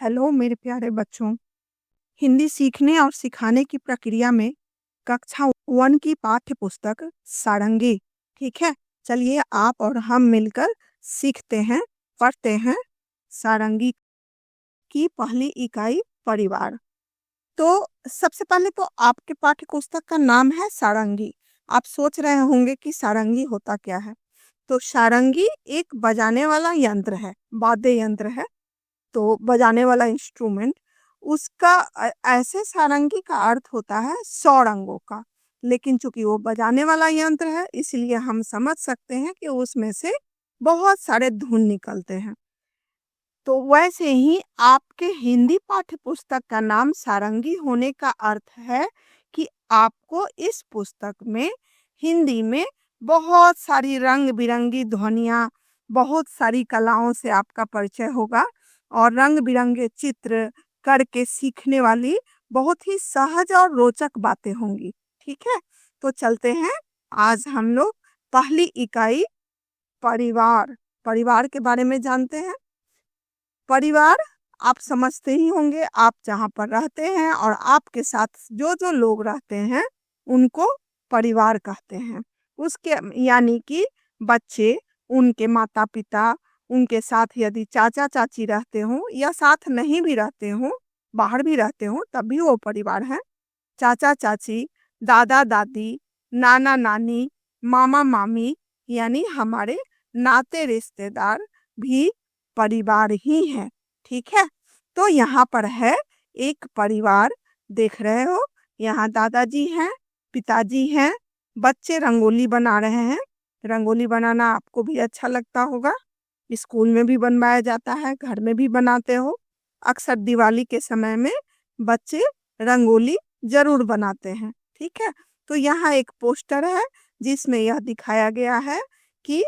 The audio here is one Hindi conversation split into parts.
हेलो मेरे प्यारे बच्चों। हिंदी सीखने और सिखाने की प्रक्रिया में कक्षा 1 की पाठ्य पुस्तक सारंगी। ठीक है, चलिए आप और हम मिलकर सीखते हैं, पढ़ते हैं। सारंगी की पहली इकाई परिवार। तो सबसे पहले तो आपके पाठ्य पुस्तक का नाम है सारंगी। आप सोच रहे होंगे कि सारंगी होता क्या है। तो सारंगी एक बजाने वाला यंत्र है, वाद्य यंत्र है। तो बजाने वाला इंस्ट्रूमेंट, उसका ऐसे सारंगी का अर्थ होता है 100 रंगों का। लेकिन चूंकि वो बजाने वाला यंत्र है, इसलिए हम समझ सकते हैं कि उसमें से बहुत सारे धुन निकलते हैं। तो वैसे ही आपके हिंदी पाठ्य पुस्तक का नाम सारंगी होने का अर्थ है कि आपको इस पुस्तक में हिंदी में बहुत सारी रंग बिरंगी ध्वनियाँ, बहुत सारी कलाओं से आपका परिचय होगा और रंग बिरंगे चित्र करके सीखने वाली बहुत ही सहज और रोचक बातें होंगी। ठीक है, तो चलते हैं। आज हम लोग पहली इकाई परिवार परिवार के बारे में जानते हैं। परिवार आप समझते ही होंगे, आप जहाँ पर रहते हैं और आपके साथ जो जो लोग रहते हैं उनको परिवार कहते हैं। उसके यानी कि बच्चे, उनके माता पिता, उनके साथ यदि चाचा चाची रहते हों या साथ नहीं भी रहते हों, बाहर भी रहते हों, तब भी वो परिवार है। चाचा चाची, दादा दादी, नाना नानी, मामा मामी, यानी हमारे नाते रिश्तेदार भी परिवार ही है। ठीक है, तो यहाँ पर है एक परिवार, देख रहे हो। यहाँ दादाजी हैं, पिताजी हैं, बच्चे रंगोली बना रहे हैं। रंगोली बनाना आपको भी अच्छा लगता होगा, स्कूल में भी बनवाया जाता है, घर में भी बनाते हो। अक्सर दिवाली के समय में बच्चे रंगोली जरूर बनाते हैं। ठीक है, तो यहाँ एक पोस्टर है जिसमें यह दिखाया गया है कि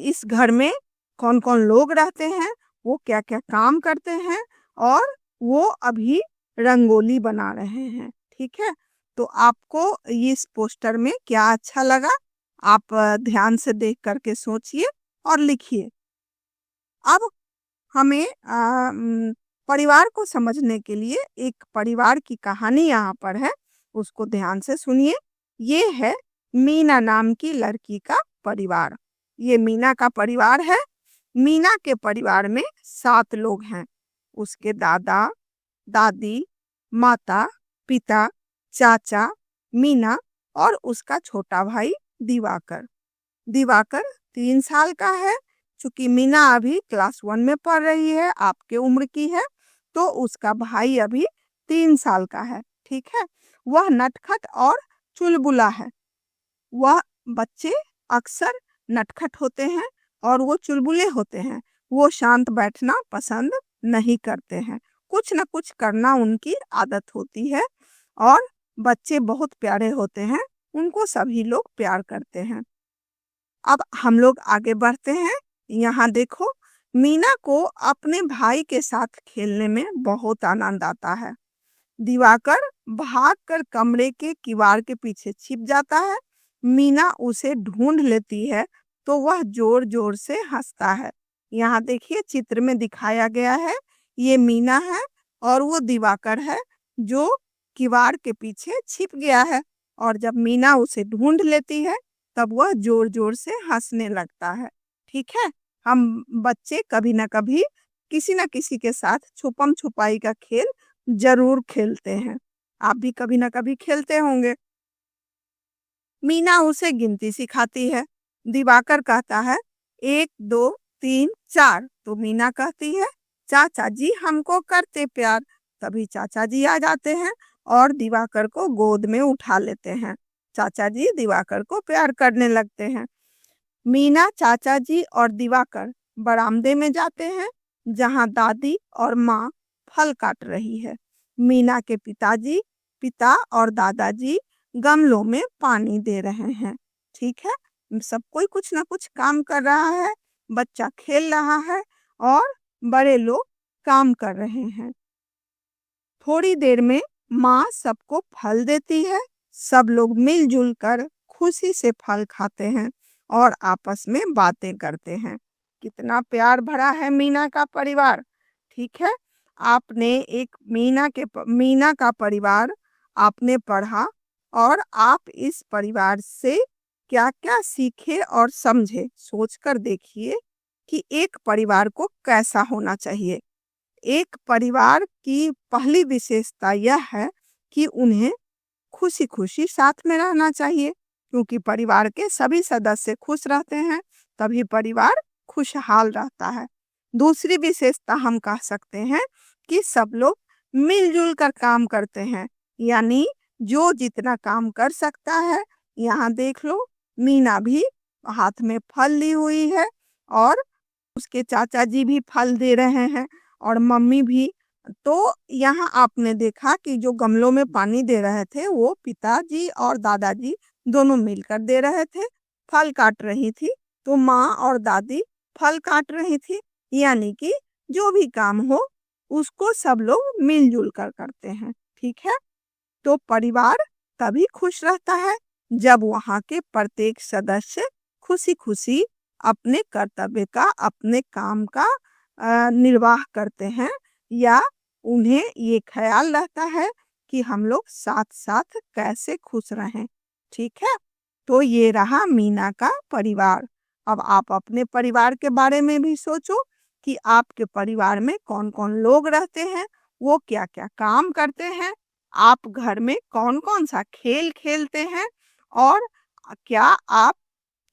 इस घर में कौन कौन लोग रहते हैं, वो क्या क्या काम करते हैं और वो अभी रंगोली बना रहे हैं। ठीक है, तो आपको इस पोस्टर में क्या अच्छा लगा, आप ध्यान से देख करके सोचिए और लिखिए। अब हमें परिवार को समझने के लिए एक परिवार की कहानी यहाँ पर है, उसको ध्यान से सुनिए। ये है मीना नाम की लड़की का परिवार। ये मीना का परिवार है। मीना के परिवार में 7 लोग हैं। उसके दादा दादी, माता पिता, चाचा, मीना और उसका छोटा भाई दिवाकर। दिवाकर 3 साल का है। चूंकि मीना अभी क्लास 1 में पढ़ रही है, आपके उम्र की है, तो उसका भाई अभी 3 साल का है। ठीक है, वह नटखट और चुलबुला है। वह बच्चे अक्सर नटखट होते हैं और वो चुलबुले होते हैं। वो शांत बैठना पसंद नहीं करते हैं, कुछ न कुछ करना उनकी आदत होती है। और बच्चे बहुत प्यारे होते हैं, उनको सभी लोग प्यार करते हैं। अब हम लोग आगे बढ़ते हैं। यहाँ देखो, मीना को अपने भाई के साथ खेलने में बहुत आनंद आता है। दिवाकर भागकर कमरे के किवाड़ के पीछे छिप जाता है। मीना उसे ढूंढ लेती है तो वह जोर जोर से हंसता है। यहाँ देखिए, चित्र में दिखाया गया है, ये मीना है और वो दिवाकर है जो किवाड़ के पीछे छिप गया है। और जब मीना उसे ढूंढ लेती है तब वह जोर जोर से हंसने लगता है। ठीक है, हम बच्चे कभी ना कभी किसी न किसी के साथ छुपम छुपाई का खेल जरूर खेलते हैं। आप भी कभी ना कभी खेलते होंगे। मीना उसे गिनती सिखाती है। दिवाकर कहता है 1 2 3 4, तो मीना कहती है चाचा जी हमको करते प्यार। तभी चाचा जी आ जाते हैं और दिवाकर को गोद में उठा लेते हैं। चाचा जी दिवाकर को प्यार करने लगते हैं। मीना, चाचा जी और दिवाकर बरामदे में जाते हैं जहां दादी और माँ फल काट रही है। मीना के पिता और दादाजी गमलों में पानी दे रहे हैं। ठीक है, सब कोई कुछ ना कुछ काम कर रहा है। बच्चा खेल रहा है और बड़े लोग काम कर रहे हैं। थोड़ी देर में माँ सबको फल देती है। सब लोग मिलजुल कर खुशी से फल खाते हैं और आपस में बातें करते हैं। कितना प्यार भरा है मीना का परिवार। ठीक है। आपने एक मीना का परिवार आपने पढ़ा और आप इस परिवार से क्या-क्या सीखे और समझे, सोचकर देखिए कि एक परिवार को कैसा होना चाहिए। एक परिवार की पहली विशेषता यह है कि उन्हें खुशी-खुशी साथ में रहना चाहिए, क्योंकि परिवार के सभी सदस्य खुश रहते हैं, तभी परिवार खुशहाल रहता है। दूसरी विशेषता हम कह सकते हैं कि सब लोग मिल-जुल कर काम करते हैं, यानी जो जितना काम कर सकता है, यहाँ देख लो मीना भी हाथ में फल ली हुई है और उसके चाचा जी भी फल दे रहे हैं और मम्मी भी। तो यहाँ आपने देखा कि जो गमलों में पानी दे रहे थे वो पिताजी और दादाजी दोनों मिलकर दे रहे थे। फल काट रही थी तो माँ और दादी फल काट रही थी, यानी कि जो भी काम हो उसको सब लोग मिलजुल कर करते हैं। ठीक है। तो परिवार तभी खुश रहता है जब वहाँ के प्रत्येक सदस्य खुशी-खुशी अपने कर्तव्य का, अपने काम का निर्वाह करते हैं, या उन्हें ये ख्याल रहता है कि हम लोग साथ-साथ कैसे खुश रहें। ठीक है? तो ये रहा मीना का परिवार। अब आप अपने परिवार के बारे में भी सोचो कि आपके परिवार में कौन-कौन लोग रहते हैं, वो क्या-क्या काम करते हैं, आप घर में कौन-कौन सा खेल खेलते हैं और क्या आप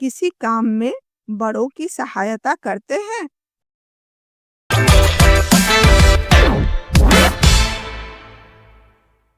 किसी काम में बड़ों की सहायता करते हैं?